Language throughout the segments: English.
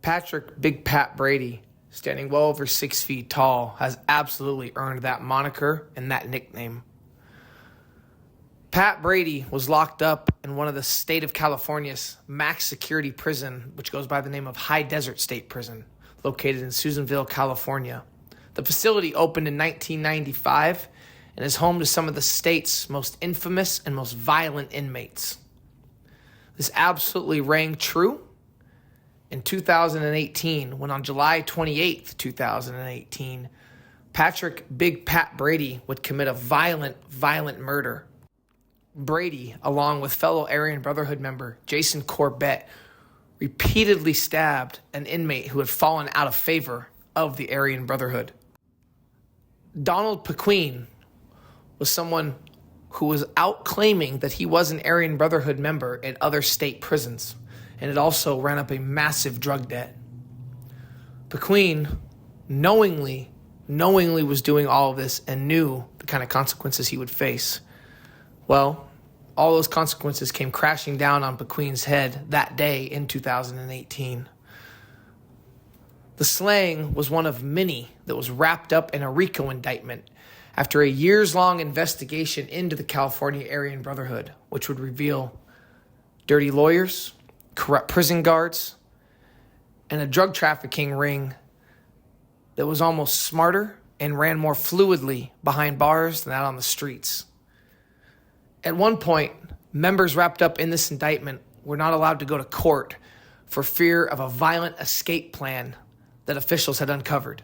Patrick Big Pat Brady, standing well over 6 feet tall, has absolutely earned that moniker and that nickname. Pat Brady was locked up in one of the state of California's max security prison, which goes by the name of High Desert State Prison, located in Susanville, California. The facility opened in 1995 and is home to some of the state's most infamous and most violent inmates. This absolutely rang true in 2018, when on July 28th, 2018, Patrick Big Pat Brady would commit a violent murder. Brady, along with fellow Aryan Brotherhood member Jason Corbett, repeatedly stabbed an inmate who had fallen out of favor of the Aryan Brotherhood. Donald Pequeen was someone who was out claiming that he was an Aryan Brotherhood member at other state prisons, and it also ran up a massive drug debt. Pequeen knowingly was doing all of this and knew the kind of consequences he would face. Well, all those consequences came crashing down on Pequeen's head that day in 2018. The slaying was one of many that was wrapped up in a RICO indictment after a years-long investigation into the California Aryan Brotherhood, which would reveal dirty lawyers, corrupt prison guards, and a drug trafficking ring that was almost smarter and ran more fluidly behind bars than out on the streets. At one point, members wrapped up in this indictment were not allowed to go to court for fear of a violent escape plan that officials had uncovered.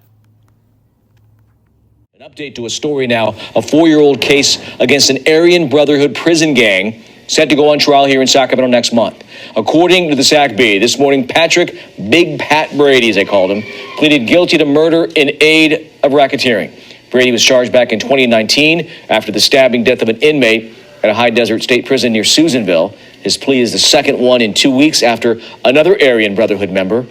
An update to a story now, a 4-year-old case against an Aryan Brotherhood prison gang set to go on trial here in Sacramento next month. According to the SAC-B, this morning, Patrick Big Pat Brady, as they called him, pleaded guilty to murder in aid of racketeering. Brady was charged back in 2019 after the stabbing death of an inmate at a High Desert State Prison near Susanville. His plea is the second one in 2 weeks after another Aryan Brotherhood member,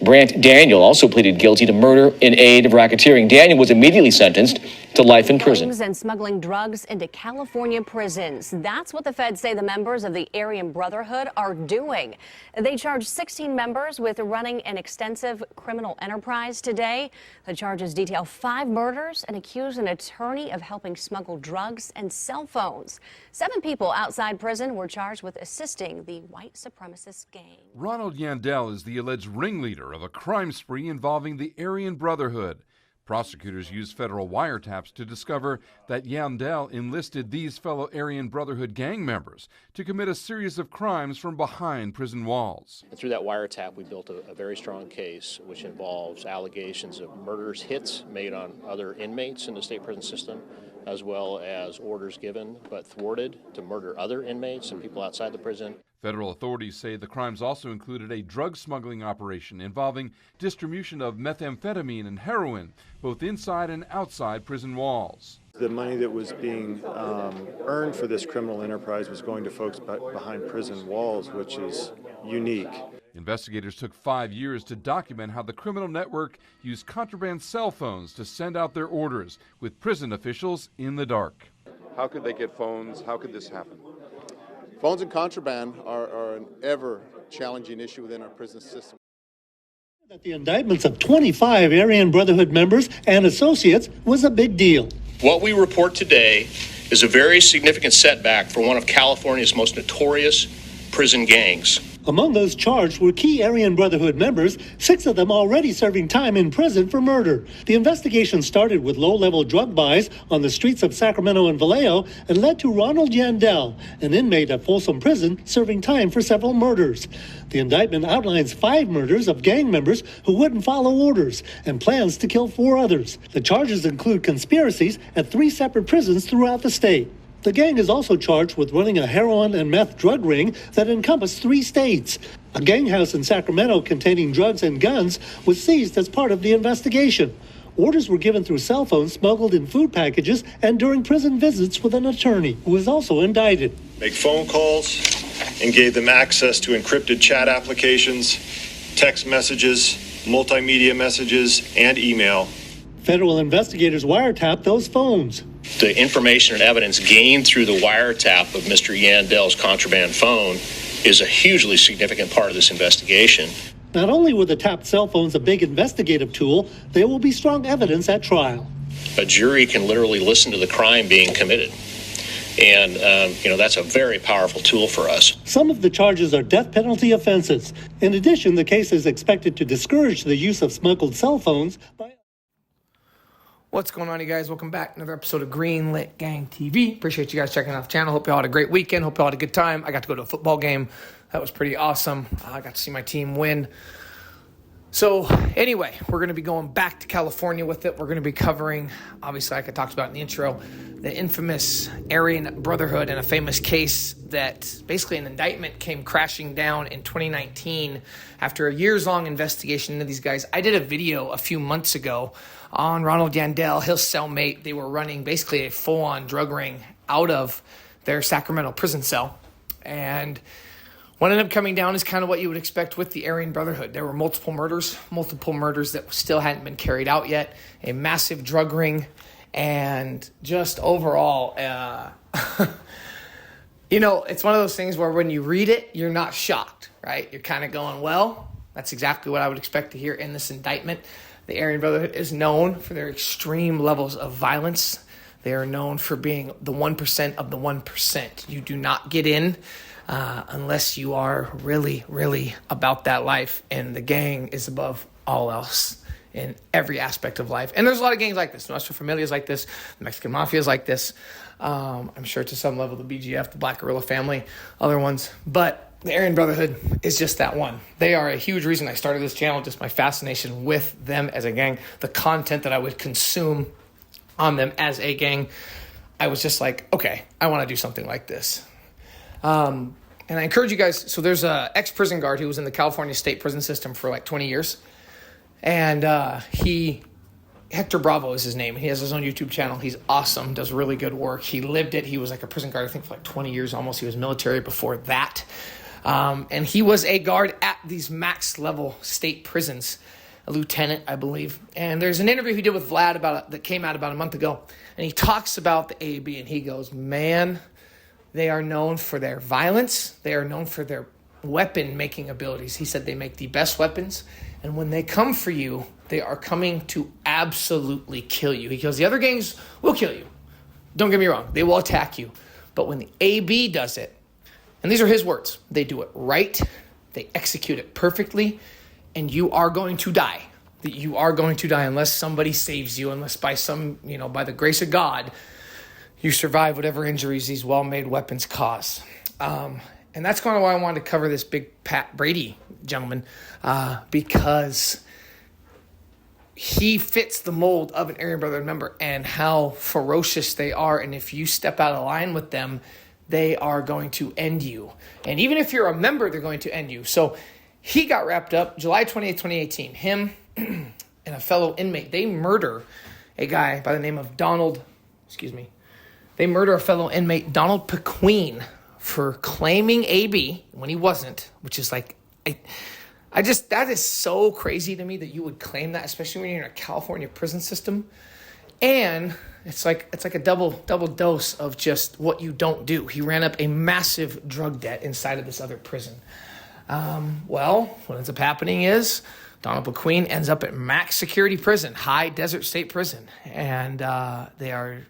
Brant Daniel, also pleaded guilty to murder in aid of racketeering. Daniel was immediately sentenced to life in prison. And smuggling drugs into California prisons. That's what the feds say the members of the Aryan Brotherhood are doing. They charged 16 members with running an extensive criminal enterprise today. The charges detail 5 murders and accuse an attorney of helping smuggle drugs and cell phones. 7 people outside prison were charged with assisting the white supremacist gang. Ronald Yandel is the alleged ringleader of a crime spree involving the Aryan Brotherhood. Prosecutors used federal wiretaps to discover that Yandel enlisted these fellow Aryan Brotherhood gang members to commit a series of crimes from behind prison walls. And through that wiretap, we built a very strong case, which involves allegations of murderous hits made on other inmates in the state prison system, as well as orders given but thwarted to murder other inmates and people outside the prison. Federal authorities say the crimes also included a drug smuggling operation involving distribution of methamphetamine and heroin, both inside and outside prison walls. The money that was being earned for this criminal enterprise was going to folks behind prison walls, which is unique. Investigators took 5 years to document how the criminal network used contraband cell phones to send out their orders, with prison officials in the dark. How could they get phones? How could this happen? Phones and contraband are an ever challenging issue within our prison system. That the indictments of 25 Aryan Brotherhood members and associates was a big deal. What we report today is a very significant setback for one of California's most notorious prison gangs. Among those charged were key Aryan Brotherhood members, 6 of them already serving time in prison for murder. The investigation started with low-level drug buys on the streets of Sacramento and Vallejo and led to Ronald Yandel, an inmate at Folsom Prison, serving time for several murders. The indictment outlines 5 murders of gang members who wouldn't follow orders and plans to kill 4 others. The charges include conspiracies at 3 separate prisons throughout the state. The gang is also charged with running a heroin and meth drug ring that encompassed 3 states. A gang house in Sacramento containing drugs and guns was seized as part of the investigation. Orders were given through cell phones smuggled in food packages and during prison visits with an attorney who was also indicted. Make phone calls and gave them access to encrypted chat applications, text messages, multimedia messages, and email. Federal investigators wiretapped those phones. The information and evidence gained through the wiretap of Mr. Yandel's contraband phone is a hugely significant part of this investigation. Not only were the tapped cell phones a big investigative tool, they will be strong evidence at trial. A jury can literally listen to the crime being committed. And, that's a very powerful tool for us. Some of the charges are death penalty offenses. In addition, the case is expected to discourage the use of smuggled cell phones by... What's going on, you guys? Welcome back. Another episode of Greenlit Gang TV. Appreciate you guys checking out the channel. Hope you all had a great weekend. Hope you all had a good time. I got to go to a football game. That was pretty awesome. I got to see my team win. So anyway, we're going to be going back to California with it. We're going to be covering, obviously, like I talked about in the intro, the infamous Aryan Brotherhood and a famous case that basically an indictment came crashing down in 2019 after a years-long investigation into these guys. I did a video a few months ago on Ronald Yandel, his cellmate. They were running basically a full-on drug ring out of their Sacramento prison cell. And what ended up coming down is kind of what you would expect with the Aryan Brotherhood. There were multiple murders that still hadn't been carried out yet, a massive drug ring, and just overall, it's one of those things where when you read it, you're not shocked, right? You're kind of going, well, that's exactly what I would expect to hear in this indictment. The Aryan Brotherhood is known for their extreme levels of violence. They are known for being the 1% of the 1%. You do not get in unless you are really, really about that life. And the gang is above all else in every aspect of life. And there's a lot of gangs like this. Nuestra Familia is like this. The Mexican Mafia is like this. I'm sure to some level the BGF, the Black Guerrilla Family, other ones. But the Aryan Brotherhood is just that one. They are a huge reason I started this channel, just my fascination with them as a gang, the content that I would consume on them as a gang. I was just like, okay, I want to do something like this. And I encourage you guys, so there's a ex-prison guard who was in the California state prison system for like 20 years. And Hector Bravo is his name. He has his own YouTube channel. He's awesome, does really good work. He lived it. He was like a prison guard, I think, for like 20 years almost. He was military before that. And he was a guard at these max level state prisons, a lieutenant, I believe. And there's an interview he did with Vlad that came out about a month ago. And he talks about the AB, and he goes, man, they are known for their violence. They are known for their weapon-making abilities. He said they make the best weapons. And when they come for you, they are coming to absolutely kill you. He goes, the other gangs will kill you. Don't get me wrong. They will attack you. But when the AB does it, and these are his words, they do it right, they execute it perfectly, and you are going to die. You are going to die unless somebody saves you, unless by by the grace of God, you survive whatever injuries these well-made weapons cause. And that's kind of why I wanted to cover this big Pat Brady gentleman, because he fits the mold of an Aryan Brotherhood member and how ferocious they are. And if you step out of line with them, they are going to end you. And even if you're a member, they're going to end you. So he got wrapped up July 28th, 2018. Him and a fellow inmate, they murder a guy by the name of They murder a fellow inmate, Donald Pequeen, for claiming AB when he wasn't, which is like, that is so crazy to me that you would claim that, especially when you're in a California prison system. And it's like a double dose of just what you don't do. He ran up a massive drug debt inside of this other prison. What ends up happening is Donald Pequeen ends up at max security prison, high desert state prison. And they are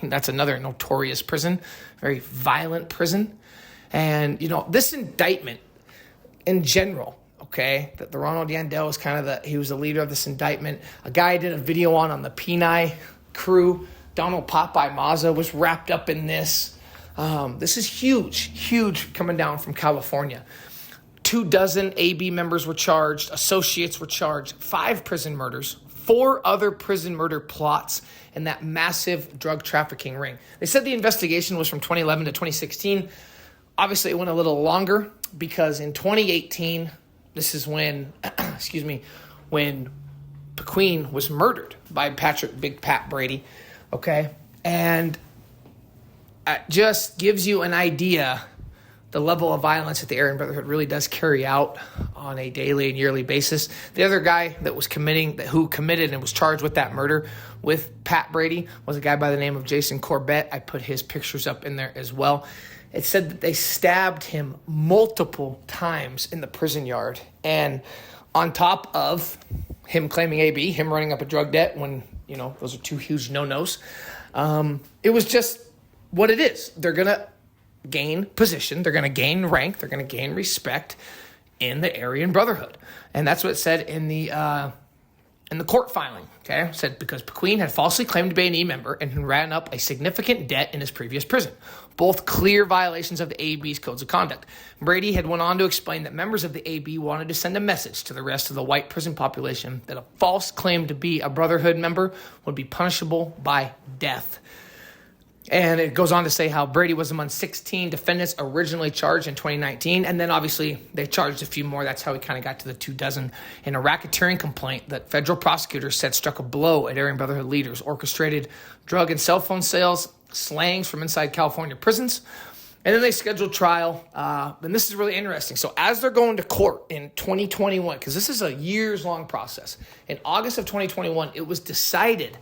that's another notorious prison, very violent prison. And, this indictment in general, okay, that the Ronald Yandel was he was the leader of this indictment. A guy I did a video on the Peni crew, Donald Popeye Maza, was wrapped up in this. This is huge coming down from California. 24 AB members were charged, associates were charged, 5 prison murders, 4 other prison murder plots, and that massive drug trafficking ring. They said the investigation was from 2011 to 2016. Obviously, it went a little longer because in 2018, this is when, when Pequeen was murdered by Big Pat Brady, okay? And it just gives you an idea the level of violence that the Aryan Brotherhood really does carry out on a daily and yearly basis. The other guy who committed and was charged with that murder with Pat Brady was a guy by the name of Jason Corbett. I put his pictures up in there as well. It said that they stabbed him multiple times in the prison yard. And on top of him claiming AB, him running up a drug debt when, those are two huge no-nos, it was just what it is. They're going to gain position. They're going to gain rank. They're going to gain respect in the Aryan Brotherhood. And that's what it said in the court filing. Okay, it said because Pequeen had falsely claimed to be an E member and ran up a significant debt in his previous prison, both clear violations of the AB's codes of conduct. Brady had went on to explain that members of the AB wanted to send a message to the rest of the white prison population that a false claim to be a Brotherhood member would be punishable by death. And it goes on to say how Brady was among 16 defendants originally charged in 2019. And then obviously they charged a few more. That's how he kind of got to the 24 in a racketeering complaint that federal prosecutors said struck a blow at Aryan Brotherhood leaders, orchestrated drug and cell phone sales, slangs from inside California prisons. And then they scheduled trial. And this is really interesting. So as they're going to court in 2021, because this is a years-long process, in August of 2021, it was decided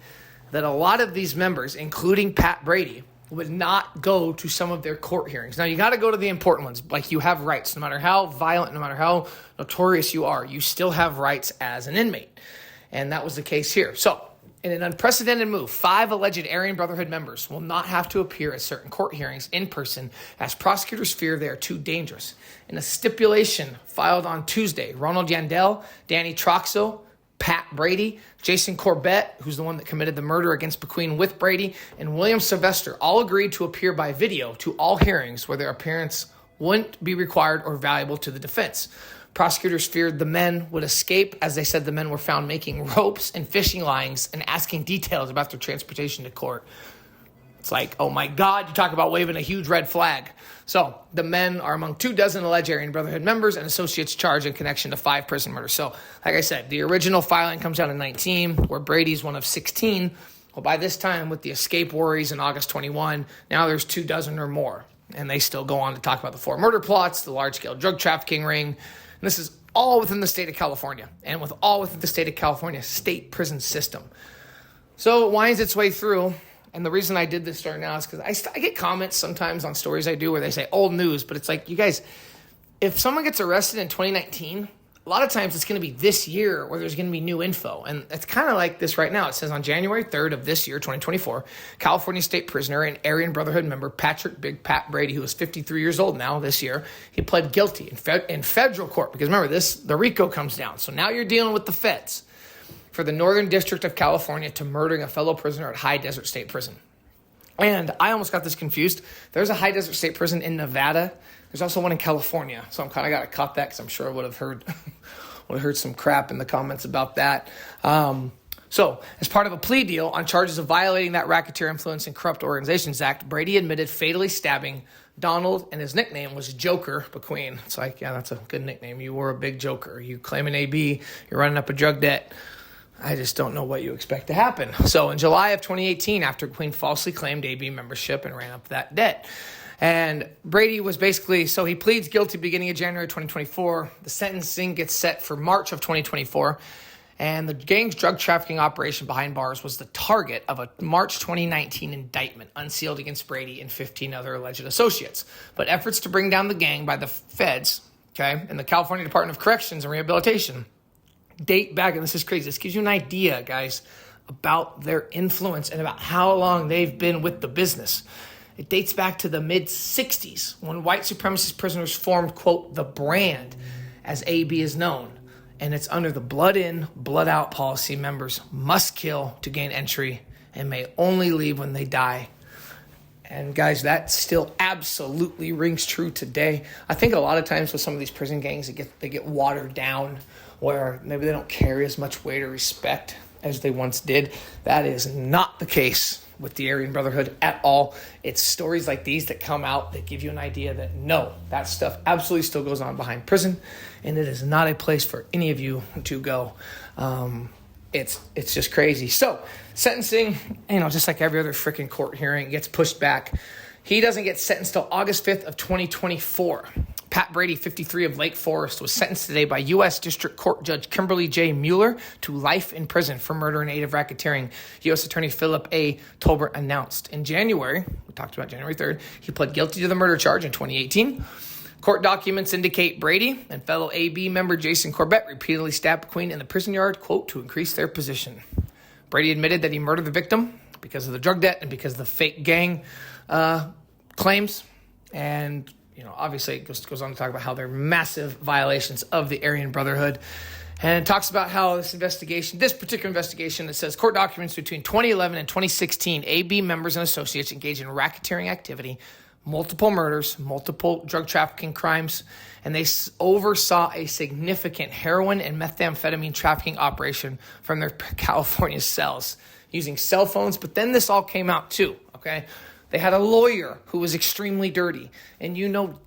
that a lot of these members, including Pat Brady, would not go to some of their court hearings. Now, you got to go to the important ones. Like, you have rights. No matter how violent, no matter how notorious you are, you still have rights as an inmate. And that was the case here. So, in an unprecedented move, 5 alleged Aryan Brotherhood members will not have to appear at certain court hearings in person as prosecutors fear they are too dangerous. In a stipulation filed on Tuesday, Ronald Yandel, Danny Troxel, Pat Brady, Jason Corbett, who's the one that committed the murder against Pequeen with Brady, and William Sylvester all agreed to appear by video to all hearings where their appearance wouldn't be required or valuable to the defense. Prosecutors feared the men would escape, as they said the men were found making ropes and fishing lines and asking details about their transportation to court. It's like, oh my God, you talk about waving a huge red flag. So the men are among 24 alleged Aryan Brotherhood members and associates charged in connection to 5 prison murders. So like I said, the original filing comes out in 19, where Brady's one of 16. Well, by this time, with the escape worries in August 21, now there's 24 or more. And they still go on to talk about the 4 murder plots, the large-scale drug trafficking ring. And this is all within the state of California, and all within the state of California state prison system. So it winds its way through. And the reason I did this story now is because I get comments sometimes on stories I do where they say old news, but it's like, you guys, if someone gets arrested in 2019, a lot of times it's going to be this year where there's going to be new info. And it's kind of like this right now. It says on January 3rd of this year, 2024, California state prisoner and Aryan Brotherhood member Patrick Big Pat Brady, who is 53 years old now this year, he pled guilty in federal court. Because remember, the RICO comes down. So now you're dealing with the feds for the Northern District of California to murdering a fellow prisoner at High Desert State Prison. And I almost got this confused. There's a High Desert State Prison in Nevada. There's also one in California. So I'm kind of got to cut that because I'm sure I would have heard some crap in the comments about that. So as part of a plea deal on charges of violating that Racketeer Influence and Corrupt Organizations Act, Brady admitted fatally stabbing Donald, and his nickname was Joker Pequeen. It's like, yeah, that's a good nickname. You were a big joker. You claim an AB. You're running up a drug debt. I just don't know what you expect to happen. So in July of 2018, after Pequeen falsely claimed AB membership and ran up that debt, and Brady was so he pleads guilty beginning of January 2024. The sentencing gets set for March of 2024. And the gang's drug trafficking operation behind bars was the target of a March 2019 indictment unsealed against Brady and 15 other alleged associates. But efforts to bring down the gang by the feds, and the California Department of Corrections and Rehabilitation date back, and this is crazy. This gives you an idea, guys, about their influence and about how long they've been with the business. It dates back to the mid-'60s when white supremacist prisoners formed, quote, the brand, as AB is known. And it's under the blood in, blood out policy. Members must kill to gain entry and may only leave when they die. And guys, that still absolutely rings true today. I think a lot of times with some of these prison gangs, they get watered down, where maybe they don't carry as much weight or respect as they once did. That is not the case with the Aryan Brotherhood at all. It's stories like these that come out that give you an idea that no, that stuff absolutely still goes on behind prison, and it is not a place for any of you to go. It's just crazy. So sentencing, just like every other freaking court hearing, gets pushed back. He doesn't get sentenced till August 5th of 2024. Pat Brady, 53 of Lake Forest, was sentenced today by U.S. District Court Judge Kimberly J. Mueller to life in prison for murder in aid of racketeering, U.S. Attorney Philip A. Tolbert announced. In January, we talked about January 3rd, he pled guilty to the murder charge in 2018. Court documents indicate Brady and fellow AB member Jason Corbett repeatedly stabbed Queen in the prison yard, quote, to increase their position. Brady admitted that he murdered the victim because of the drug debt and because of the fake gang claims. And, obviously it goes on to talk about how there are massive violations of the Aryan Brotherhood. And it talks about how this particular investigation, it says court documents between 2011 and 2016, AB members and associates engaged in racketeering activity, multiple murders, multiple drug trafficking crimes, and they oversaw a significant heroin and methamphetamine trafficking operation from their California cells using cell phones. But then this all came out too, okay? They had a lawyer who was extremely dirty, and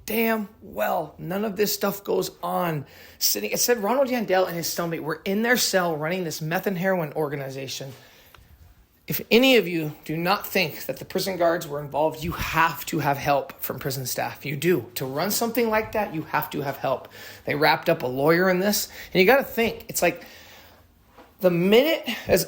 damn well none of this stuff goes on. It said Ronald Yandel and his cellmate were in their cell running this meth and heroin organization. If any of you do not think that the prison guards were involved, you have to have help from prison staff. You do. To run something like that, you have to have help. They wrapped up a lawyer in this, and you got to think, it's like the minute, as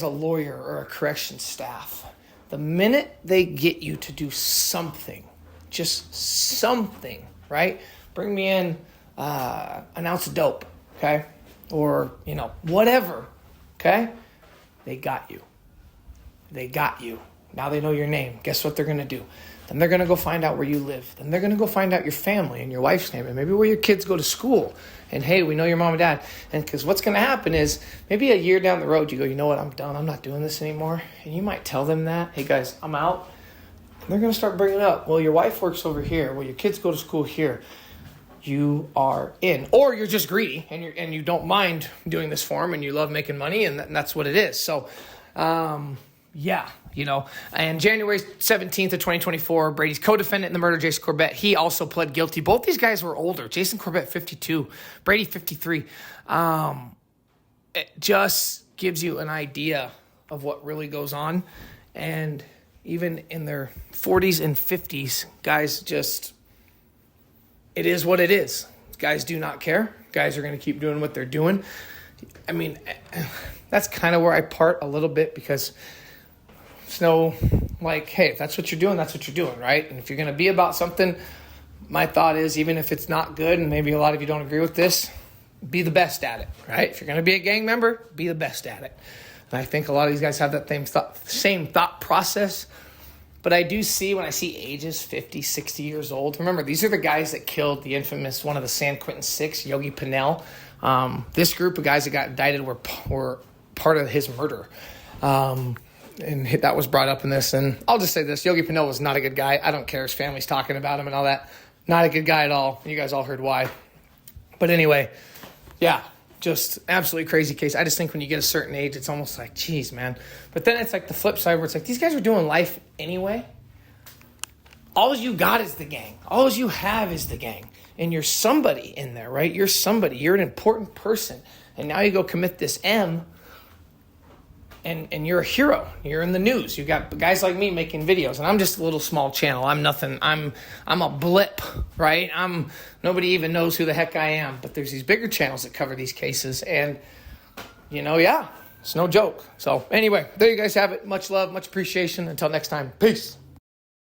a lawyer or a corrections staff, the minute they get you to do something, just something, right? Bring me in an ounce of dope, okay? Or, whatever, okay? They got you. They got you. Now they know your name. Guess what they're going to do? Then they're going to go find out where you live. Then they're going to go find out your family and your wife's name and maybe where your kids go to school. And, hey, we know your mom and dad. And because what's going to happen is maybe a year down the road, you go, you know what, I'm done. I'm not doing this anymore. And you might tell them that. Hey, guys, I'm out. And they're going to start bringing up, well, your wife works over here. Well, your kids go to school here. You are in. Or you're just greedy and you don't mind doing this for them and you love making money and that's what it is. So, yeah, and January 17th of 2024, Brady's co-defendant in the murder, Jason Corbett, he also pled guilty. Both these guys were older. Jason Corbett, 52, Brady, 53. It just gives you an idea of what really goes on. And even in their 40s and 50s, guys it is what it is. Guys do not care. Guys are going to keep doing what they're doing. I mean, that's kind of where I part a little bit because it's hey, if that's what you're doing, that's what you're doing, right? And if you're going to be about something, my thought is even if it's not good, and maybe a lot of you don't agree with this, be the best at it, right? If you're going to be a gang member, be the best at it. And I think a lot of these guys have that same thought process. But I do see when I see ages 50, 60 years old. Remember, these are the guys that killed the infamous one of the San Quentin Six, Yogi Pinnell. This group of guys that got indicted were part of his murder. And that was brought up in this. And I'll just say this. Yogi Pinnell was not a good guy. I don't care. His family's talking about him and all that. Not a good guy at all. You guys all heard why. But anyway, yeah, just absolutely crazy case. I just think when you get a certain age, it's almost like, geez, man. But then it's like the flip side where it's like these guys are doing life anyway. All you got is the gang. All you have is the gang. And you're somebody in there, right? You're somebody. You're an important person. And now you go commit this M. And you're a hero. You're in the news. You got guys like me making videos, and I'm just a little small channel. I'm nothing. I'm a blip, right? Nobody even knows who the heck I am. But there's these bigger channels that cover these cases, and it's no joke. So anyway, there you guys have it. Much love, much appreciation. Until next time, peace.